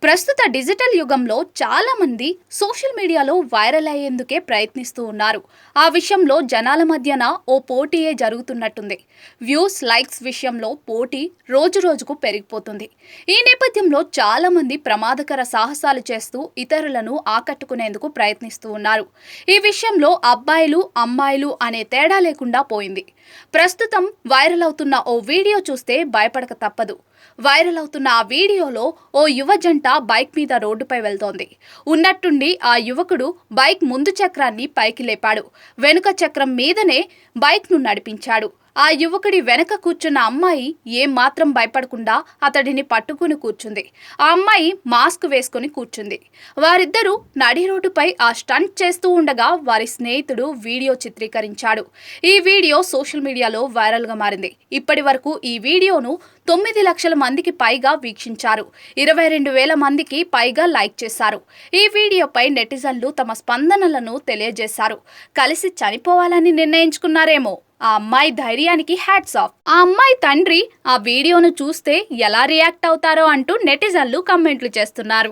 ప్రస్తుత డిజిటల్ యుగంలో చాలా మంది సోషల్ మీడియాలో వైరల్ అయ్యేందుకే ప్రయత్నిస్తూ ఉన్నారు. ఆ విషయంలో జనాల మధ్యన ఓ పోటీయే జరుగుతున్నట్టుంది. వ్యూస్, లైక్స్ విషయంలో పోటీ రోజు రోజుకు పెరిగిపోతుంది. ఈ నేపథ్యంలో చాలా మంది ప్రమాదకర సాహసాలు చేస్తూ ఇతరులను ఆకట్టుకునేందుకు ప్రయత్నిస్తూ ఉన్నారు. ఈ విషయంలో అబ్బాయిలు, అమ్మాయిలు అనే తేడా లేకుండా పోయింది. ప్రస్తుతం వైరల్ అవుతున్న ఓ వీడియో చూస్తే భయపడక తప్పదు. వైరల్ అవుతున్న ఆ వీడియోలో ఓ యువ జంట బైక్ మీద రోడ్డుపై వెళ్తోంది. ఉన్నట్టుండి ఆ యువకుడు బైక్ ముందు చక్రాన్ని పైకి లేపాడు. వెనుక చక్రం మీదనే బైక్ను నడిపించాడు. ఆ యువకుడి వెనక కూర్చున్న అమ్మాయి ఏమాత్రం భయపడకుండా అతడిని పట్టుకుని కూర్చుంది. ఆ అమ్మాయి మాస్క్ వేసుకుని కూర్చుంది. వారిద్దరూ నడి రోడ్డుపై ఆ స్టంట్ చేస్తూ ఉండగా వారి స్నేహితుడు వీడియో చిత్రీకరించాడు. ఈ వీడియో సోషల్ మీడియాలో వైరల్గా మారింది. ఇప్పటి వరకు ఈ వీడియోను 9 లక్షల మందికి పైగా వీక్షించారు. 22,000 మందికి పైగా లైక్ చేశారు. ఈ వీడియోపై నెటిజన్లు తమ స్పందనలను తెలియజేశారు. కలిసి చనిపోవాలని నిర్ణయించుకున్నారేమో. ఆ అమ్మాయి ధైర్యానికి హ్యాట్స్ ఆఫ్. ఆ అమ్మాయి తండ్రి ఆ వీడియోను చూస్తే ఎలా రియాక్ట్ అవుతారో అంటూ నెటిజన్లు కమెంట్లు చేస్తున్నారు.